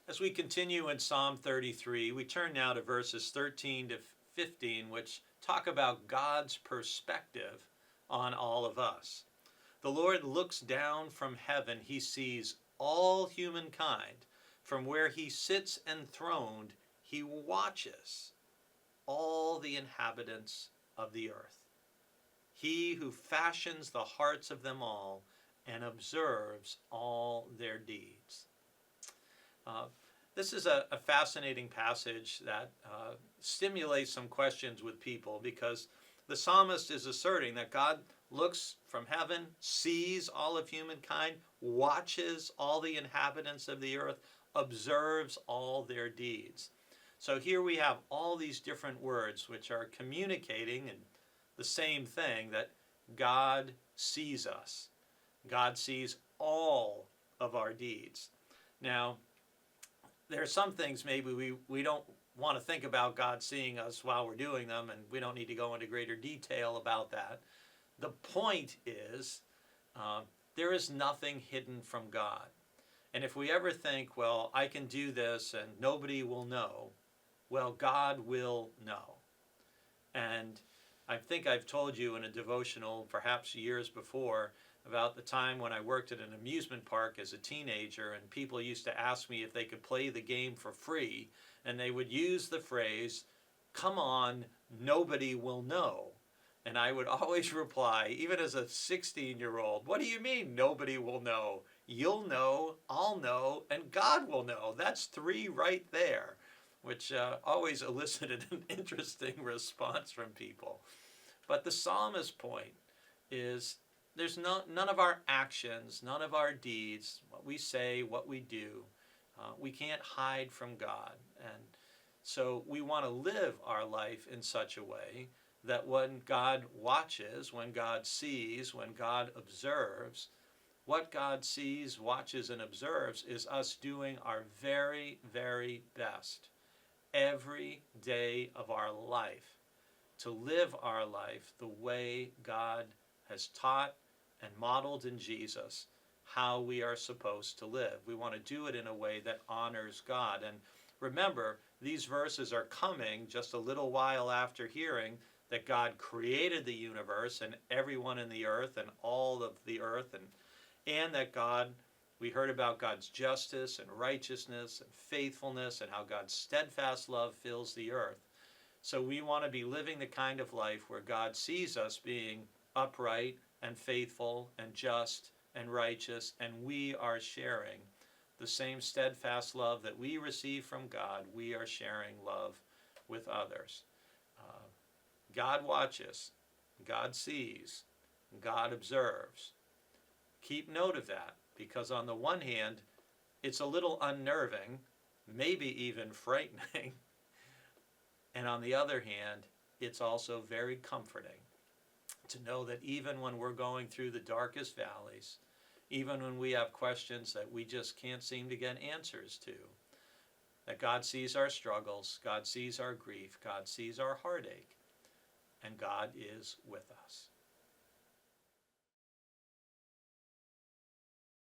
As we continue in Psalm 33, we turn now to verses 13 to 15, which talk about God's perspective on all of us. The Lord looks down from heaven. He sees all humankind. From where he sits enthroned, he watches all the inhabitants of the earth. He who fashions the hearts of them all and observes all their deeds. This is a fascinating passage that stimulates some questions with people, because the psalmist is asserting that God looks from heaven, sees all of humankind, watches all the inhabitants of the earth, observes all their deeds. So here we have all these different words which are communicating the same thing, that God sees us. God sees all of our deeds. Now, there are some things maybe we don't want to think about God seeing us while we're doing them, and we don't need to go into greater detail about that. The point is, there is nothing hidden from God. And if we ever think, well, I can do this and nobody will know, well, God will know. And I think I've told you in a devotional, perhaps years before, about the time when I worked at an amusement park as a teenager, and people used to ask me if they could play the game for free, and they would use the phrase, "Come on, nobody will know." And I would always reply, even as a 16-year-old, "What do you mean nobody will know? You'll know, I'll know, and God will know. That's three right there," which always elicited an interesting response from people. But the psalmist's point is, there's none of our actions, none of our deeds, what we say, what we do, we can't hide from God. And so we want to live our life in such a way that when God watches, when God sees, when God observes, what God sees, watches, and observes is us doing our very, very best every day of our life to live our life the way God has taught and modeled in Jesus how we are supposed to live. We want to do it in a way that honors God. And remember, these verses are coming just a little while after hearing that God created the universe and everyone in the earth and all of the earth, and that God, we heard about God's justice and righteousness and faithfulness and how God's steadfast love fills the earth. So we want to be living the kind of life where God sees us being upright and faithful and just and righteous, and we are sharing the same steadfast love that we receive from God. We are sharing love with others. God watches, God sees, God observes. Keep note of that, because on the one hand, it's a little unnerving, maybe even frightening, and on the other hand, it's also very comforting to know that even when we're going through the darkest valleys, even when we have questions that we just can't seem to get answers to, that God sees our struggles, God sees our grief, God sees our heartache, and God is with us.